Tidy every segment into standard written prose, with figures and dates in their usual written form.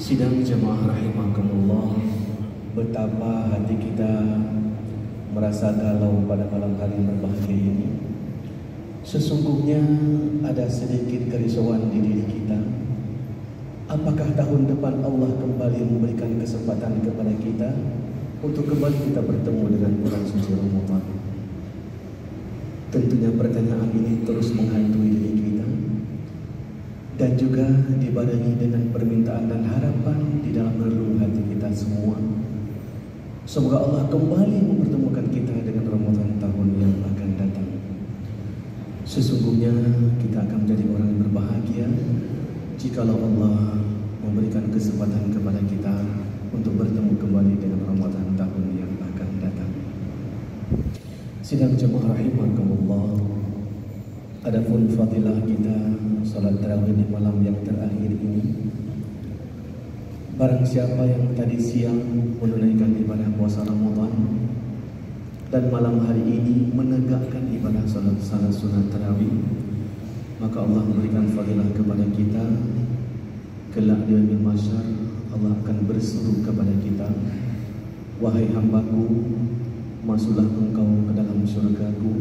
Sidang jemaah rahimakumullah, betapa hati kita merasa galau pada malam hari berbahagia ini. Sesungguhnya ada sedikit kerisauan di diri kita. Apakah tahun depan Allah kembali memberikan kesempatan kepada kita untuk kembali kita bertemu dengan bulan suci Ramadan? Tentunya pertanyaan ini terus menghantui diri kita, dan juga dibarengi dengan permintaan dan harapan di dalam relung hati kita semua. Semoga Allah kembali mempertemukan kita dengan Ramadan tahun yang akan datang. Sesungguhnya kita akan menjadi orang yang berbahagia jikalau Allah memberikan kesempatan kepada kita untuk bertemu kembali dengan Ramadan tahun yang akan datang. Sidang jemaah rahimakumullah, adapun fadilah kita salat tarawih di malam yang terakhir ini, barang siapa yang tadi siang menunaikan ibadah puasa Ramadan dan malam hari ini menegakkan ibadah salat sunat tarawih, maka Allah memberikan fadilah kepada kita. Kelak di yaumil mahsyar Allah akan berseru kepada kita, wahai hambaku, masuklah engkau ke dalam surgaku,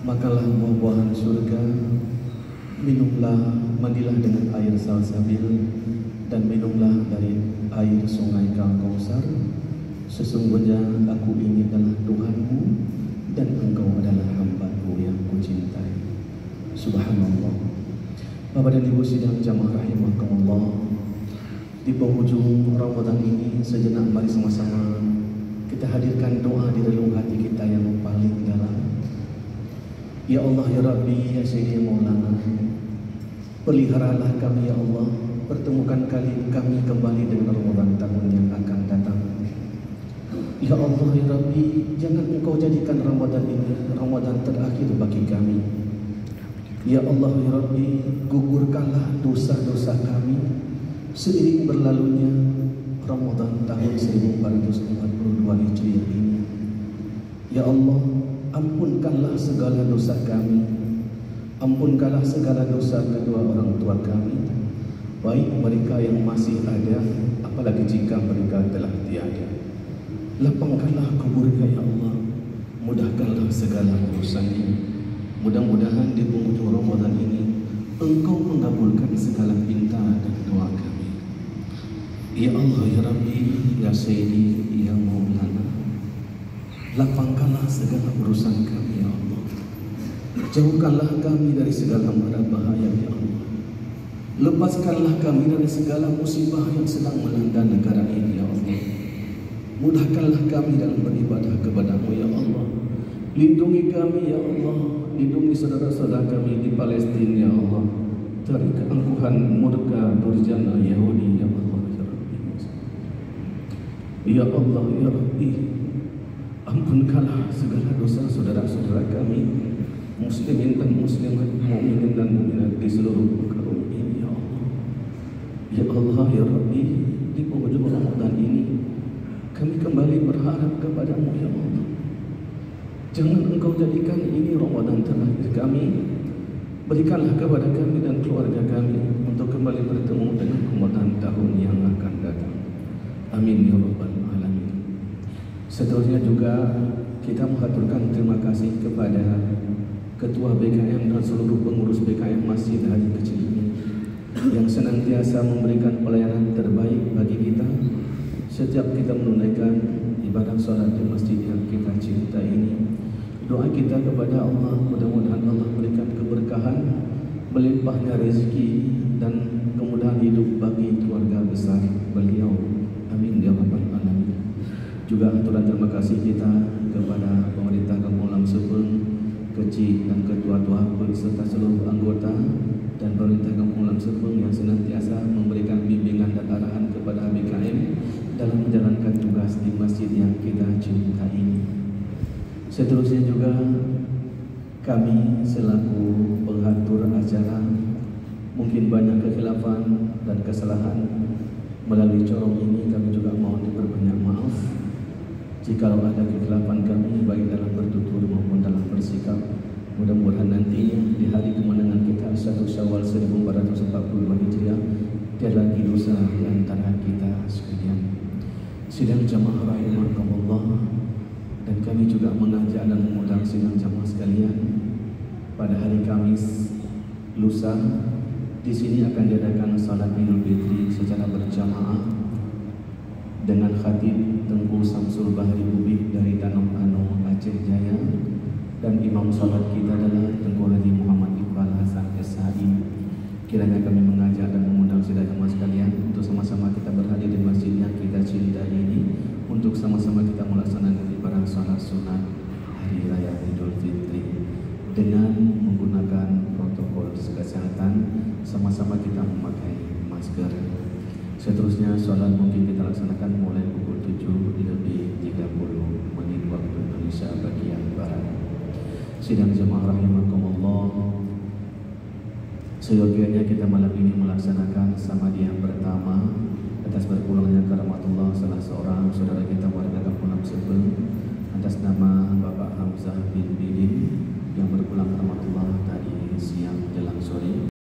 makalah buah-buahan surga, minumlah, mandilah dengan air salsabil, dan minumlah dari air sungai Kausar. Sesungguhnya aku ini adalah Tuhanmu dan engkau adalah hamba-Ku yang kucintai. Subhanallah. Bapak dan Ibu sidang jamaah rahimakumullah, di penghujung Ramadan ini sejenak mari sama-sama kita hadirkan doa di relung hati kita yang paling dalam. Ya Allah, ya Rabbi, ya Sayyidi Maulana, peliharalah kami ya Allah, pertemukan kami kembali dengan Ramadan tahun yang akan datang. Ya Allah, ya Rabbi, jangan engkau jadikan Ramadan ini Ramadan terakhir bagi kami. Ya Allah, ya Rabbi, gugurkanlah dosa-dosa kami seiring berlalunya Ramadan tahun 1442 Hijriah ini. Ya Allah, ampunkanlah segala dosa kami, ampunkanlah segala dosa kedua orang tua kami, baik mereka yang masih ada, apalagi jika mereka telah tiada. Lapangkanlah kuburnya ya Allah, mudahkanlah segala urusannya. Mudah-mudahan di penghujung Ramadan ini engkau mengabulkan segala pinta dan doa kami. Ya Allah, ya Rabbi, ya Sayyidi, ya Maulana, lapangkanlah segala urusan kami ya Allah, jauhkanlah kami dari segala mara bahaya ya Allah, lepaskanlah kami dari segala musibah yang sedang melanda negara ini ya Allah, mudahkanlah kami dalam beribadah kepadamu ya Allah, lindungi kami ya Allah, lindungi saudara-saudara kami di Palestina ya Allah dari keangkuhan murka durjana Yahudi ya Allah, ya Rabbi. Ya Allah, ya Rabbi, ampunkanlah segala dosa saudara-saudara kami muslimin dan muslimat, mukminin dan mukminat di seluruh muka bumi ini ya Allah. Ya Allah, ya Rabbi, di penghujung Ramadan ini kami kembali berharap kepadamu ya Allah. Jangan engkau jadikan ini Ramadan terakhir kami. Berikanlah kepada kami dan keluarga kami untuk kembali bertemu dengan Ramadan tahun yang akan datang. Amin ya Rabbal Alamin. Seterusnya juga kita mengaturkan terima kasih kepada Ketua BKM dan seluruh pengurus BKM Masjid Haji Kecil ini yang senantiasa memberikan pelayanan terbaik bagi kita setiap kita menunaikan ibadah sholat di masjid yang kita cintai ini. Doa kita kepada Allah, mudah-mudahan Allah berikan keberkahan, melimpahnya rezeki dan kemudahan hidup bagi keluarga besar beliau. Amin ya Rabbal Alamin. Juga aturan terima kasih kita kepada pemerintah Kampung Lam Sepeng, Kecil dan Ketua Tuhan serta seluruh anggota dan pemerintah Kampung Lam Sepeng yang senantiasa memberikan bimbingan dan arahan kepada BKM dalam menjalankan tugas di masjid yang kita cintai ini. Seterusnya juga kami selaku pengatur acara mungkin banyak kekhilafan dan kesalahan. Melalui corong ini kami juga mohon diperbanyak maaf jika ada kekhilafan kami baik dalam bertutur maupun dalam bersikap. Mudah-mudahan nantinya di hari kemenangan kita 1 Syawal 1442 Hijriah tiada lagi dosa dosa di antara kita sekalian. Sidang jamaah rahimakumullah, dan kami juga mengajak dan mengundang sidang jamaah sekalian pada hari Kamis lusa di sini akan diadakan salat Idul Fitri secara berjamaah dengan khatib Tengku Samsul Bahri Ubik dari Danau Anu Aceh Jaya, dan imam salat kita adalah Tengku Haji Muhammad Iqbal Hasan SHI. Kiranya kami mengajak dan mengundang sidang jamaah sekalian untuk sama-sama kita berhadir di masjid yang kita cintai ini, untuk sama-sama kita melaksanakan ibadah salat sunat hari raya Idul Fitri dengan menggunakan protokol kesehatan, sama-sama kita memakai masker. Seterusnya salat mungkin kita laksanakan mulai pukul 7:30 waktu Indonesia bagian barat. Sidang jamaah rahimakumullah, seyogianya kita malam ini melaksanakan samadiyah pertama atas berpulangnya karamatullah salah seorang saudara kita warga Kampung Sebel atas nama Bapak Hamzah bin Bidin